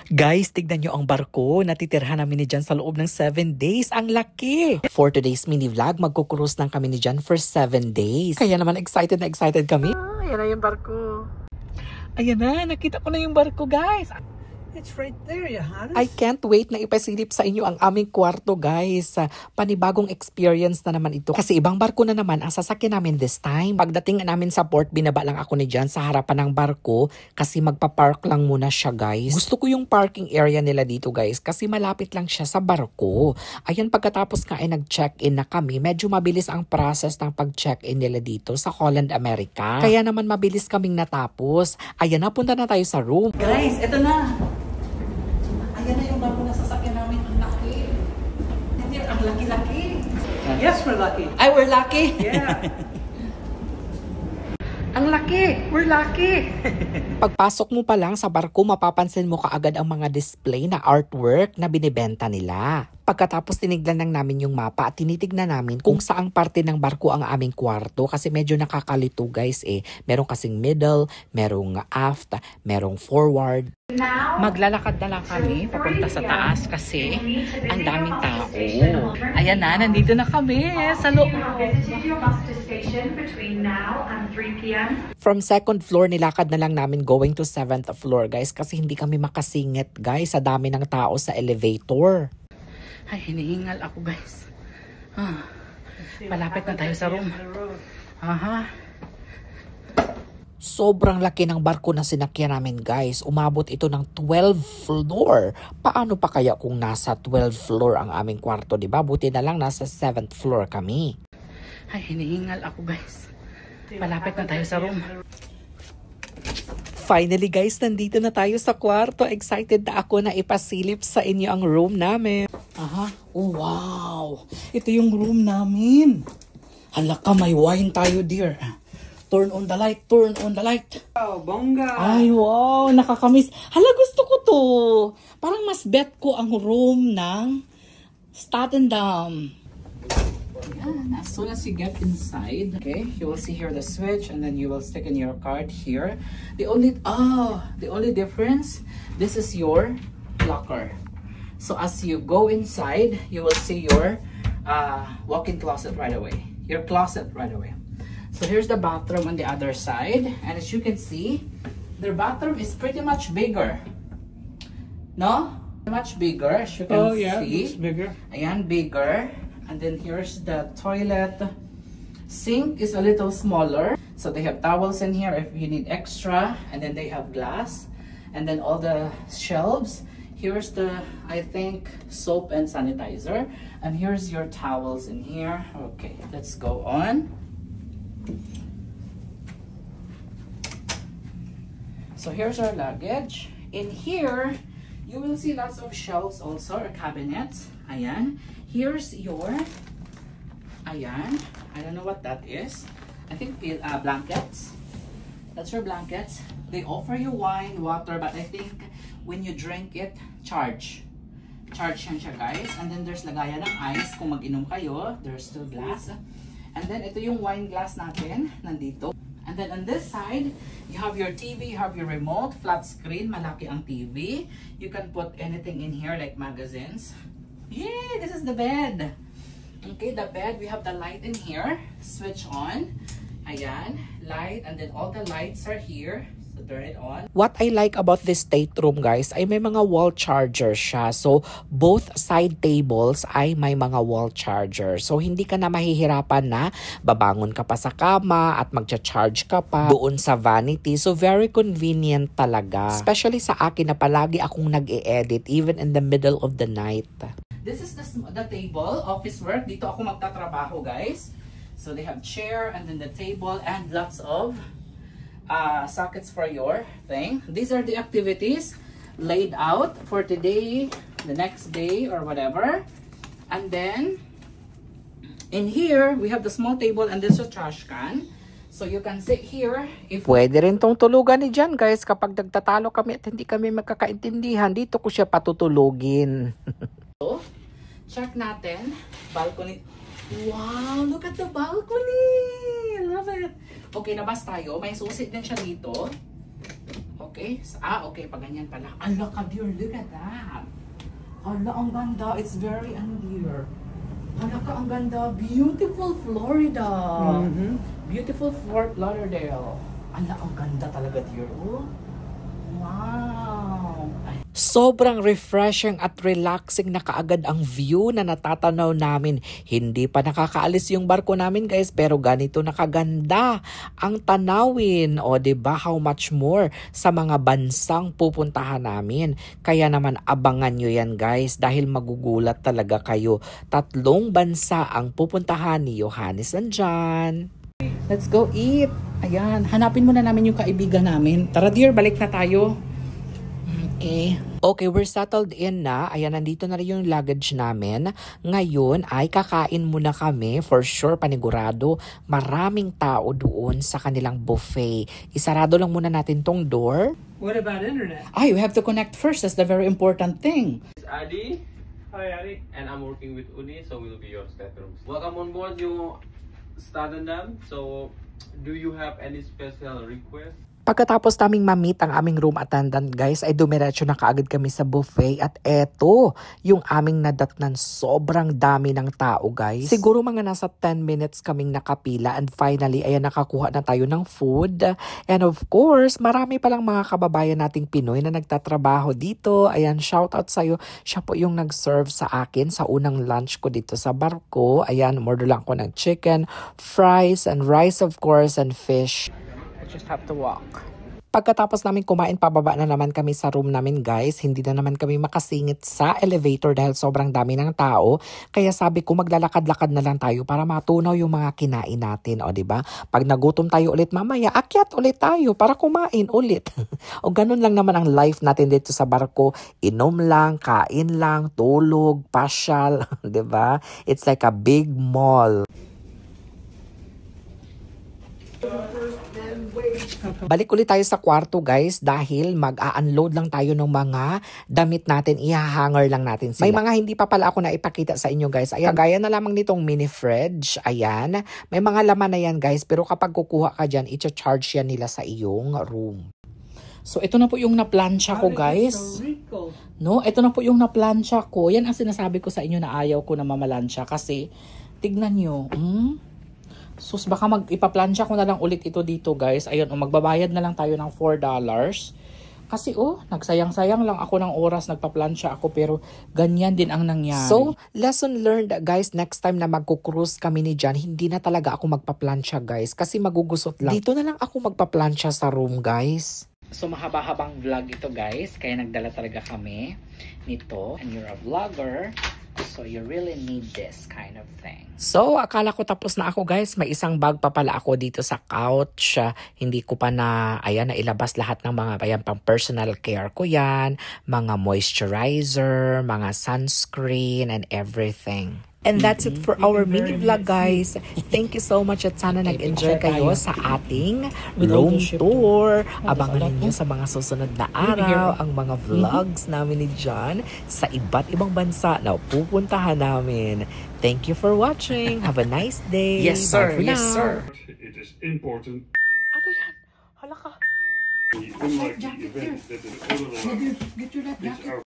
Guys, tignan nyo ang barko. Natitirhan namin ni Jan sa loob ng 7 days. Ang laki! For today's mini vlog, magkukrus lang kami ni Jan for 7 days. Kaya naman excited na excited kami. Ayan na yung barko. Ayan na, nakita ko na yung barko, guys. It's right there, Johannes. I can't wait na ipasilip sa inyo ang aming kwarto, guys. Panibagong experience na naman ito. Kasi ibang barko na naman ang sasakyan namin this time. Pagdating namin sa port, binaba lang ako ni Jan sa harapan ng barko kasi magpa-park lang muna siya, guys. Gusto ko yung parking area nila dito, guys, kasi malapit lang siya sa barko. Ayan, pagkatapos nga ay nag-check-in na kami, medyo mabilis ang process ng pag-check-in nila dito sa Holland, America. Kaya naman mabilis kaming natapos. Ayan na, punta na tayo sa room. Guys, ito na. Ayan na yung barko na sasakyan namin. Ang laki. Hindi, ang laki-laki. Yes, we're lucky. Ay, we're lucky. Yeah. Ang laki. We're lucky. Pagpasok mo pa lang sa barko, mapapansin mo kaagad ang mga display na artwork na binibenta nila. Pagkatapos tinignan lang namin yung mapa at tinitignan namin kung saang parte ng barko ang aming kwarto kasi medyo nakakalito, guys eh. Merong kasing middle, merong aft, merong forward. Maglalakad na lang kami papunta sa taas kasi ang daming tao. Ayan na, nandito na kami sa loob. From second floor, nilakad na lang namin going to 7th floor, guys, kasi hindi kami makasingit, guys, sa dami ng tao sa elevator. Ay, hinihingal ako, guys. Malapit na tayo sa room. Aha. Sobrang laki ng barko na sinakyan namin, guys. Umabot ito ng 12 floor. Paano pa kaya kung nasa 12 floor ang aming kwarto, diba? Buti na lang nasa 7th floor kami. Ay, hinihingal ako, guys. Malapit na tayo sa room. Finally, guys, nandito na tayo sa kwarto. Excited na ako na ipasilip sa inyo ang room namin. Aha. Oh, wow. Ito yung room namin. Hala ka, may wine tayo, dear. Turn on the light. Turn on the light. Wow, bongga. Ay, wow. Nakakamiss. Hala, gusto ko to. Parang mas bet ko ang room ng Statendam. And as soon as you get inside, okay, you will see here the switch and then you will stick in your card here. The only difference, this is your locker. So as you go inside, you will see your walk-in closet right away. Your closet right away. So here's the bathroom on the other side. And as you can see, their bathroom is pretty much bigger. No? Much bigger, as you can see. Yeah, it's bigger. Ayan, bigger. And then here's the toilet. Sink is a little smaller. So they have towels in here if you need extra. And then they have glass. And then all the shelves. Here's the, I think, soap and sanitizer. And here's your towels in here. Okay, let's go on. So here's our luggage. In here, you will see lots of shelves also, or cabinets. Ayan. Here's your, ayan, I don't know what that is. I think blankets. That's your blankets. They offer you wine, water, but I think when you drink it, charge yan siya, guys. And then there's lagayan ng ice kung mag-inom kayo. There's still glass. And then ito yung wine glass natin, nandito. And then on this side, you have your TV, you have your remote, flat screen, malaki ang TV. You can put anything in here like magazines. Yay! This is the bed. Okay, the bed, we have the light in here. Switch on. Ayan, light. And then all the lights are here. So turn it on. What I like about this stateroom, guys, ay may mga wall charger siya. So, both side tables ay may mga wall charger. So, hindi ka na mahihirapan na babangon ka pa sa kama at magcha-charge ka pa doon sa vanity. So, very convenient talaga. Especially sa akin na palagi akong nag-e-edit even in the middle of the night. This is the table, office work. Dito ako magtatrabaho, guys. So they have chair and then the table and lots of sockets for your thing. These are the activities laid out for today, the next day, or whatever. And then in here, we have the small table and this is a trash can. So you can sit here. Pwede rin tong tulugan ni Jan, guys. Kapag nagtatalo kami at hindi kami magkakaintindihan, dito ko siya patutulugin. So, check natin. Balcony. Wow, look at the balcony. Love it. Okay, labas tayo. May susi din siya dito. Okay? Okay, pag ganyan pala. Ala ka, dear, look at that. Ala, ang ganda. It's very, dear. Ala ka, ang ganda. Beautiful Florida. Beautiful Fort Lauderdale. Ala, ang ganda talaga, dear. Oh. Wow. Ay. Sobrang refreshing at relaxing na kaagad ang view na natatanaw namin. Hindi pa nakakaalis yung barko namin guys, pero ganito nakaganda ang tanawin. O diba, how much more sa mga bansang pupuntahan namin. Kaya naman abangan nyo yan guys, dahil magugulat talaga kayo. 3 bansa ang pupuntahan ni Johannes and John. Let's go eat. Ayan, hanapin muna namin yung kaibigan namin. Tara dear, balik na tayo. Okay, we're settled in na. Ayan, nandito na rin yung luggage namin. Ngayon ay kakain muna kami. For sure, panigurado, maraming tao doon sa kanilang buffet. Isarado lang muna natin tong door. What about internet? You have to connect first. That's the very important thing. It's Adi. Hi, Ari. And I'm working with Uni, so we'll be your staff rooms. Welcome on board yung Stadendam. So, do you have any special request? Pagkatapos naming ma-meet ang aming room attendant guys, ay dumiretso na kaagad kami sa buffet at eto yung aming nadatnan. Sobrang dami ng tao guys. Siguro mga nasa 10 minutes kaming nakapila and finally ayan, nakakuha na tayo ng food. And of course, marami palang mga kababayan nating Pinoy na nagtatrabaho dito. Ayan, shout out sa'yo. Siya po yung nag-serve sa akin sa unang lunch ko dito sa barko. Ayan, order lang ko ng chicken, fries, and rice of course, and fish. Just have to walk. Pagkatapos namin kumain, pababa na naman kami sa room namin guys. Hindi na naman kami makasingit sa elevator dahil sobrang dami ng tao. Kaya sabi ko maglalakad-lakad na lang tayo para matunaw yung mga kinain natin. O diba? Pag nagutom tayo ulit mamaya, akyat ulit tayo para kumain ulit. O ganun lang naman ang life natin dito sa barko. Inom lang, kain lang, tulog, pasyal. Diba? It's like a big mall. Balik ulit tayo sa kwarto guys dahil mag-a-unload lang tayo ng mga damit natin. I-hanger lang natin sila. May mga hindi pa pala ako na ipakita sa inyo guys. Ayan, gaya na lamang nitong mini fridge. Ayan, may mga laman na yan guys. Pero kapag kukuha ka dyan, i-charge yan nila sa iyong room. So ito na po yung naplansya ko guys. No, ito na po yung naplansya ko. Yan ang sinasabi ko sa inyo na ayaw ko na mamalansya kasi tignan nyo. Sus, baka ipaplansya ko na lang ulit ito dito guys. Ayun, magbabayad na lang tayo ng $4. Kasi nagsayang-sayang lang ako ng oras, nagpaplansya ako pero ganyan din ang nangyari. So, lesson learned guys, next time na magkukrus kami ni John, hindi na talaga ako magpaplansya guys kasi magugusot lang. Dito na lang ako magpaplansya sa room guys. So mahaba-habang vlog ito guys, kaya nagdala talaga kami nito. And you're a vlogger, so you really need this kind of thing. So, akala ko tapos na ako guys. May isang bag pa pala ako dito sa couch. Hindi ko pa nailabas lahat ng mga pang personal care ko yan. Mga moisturizer, mga sunscreen, and everything. And that's it for our mini vlog guys. Thank you so much at sana nag-enjoy kayo sa ating room tour. Abangan ninyo sa mga susunod na araw ang mga vlogs namin ni John sa iba't ibang bansa na pupuntahan namin. Thank you for watching. Have a nice day. Yes sir, yes sir. It is important. Ano yan? Hala ka. Unlike the event that in other Get your is our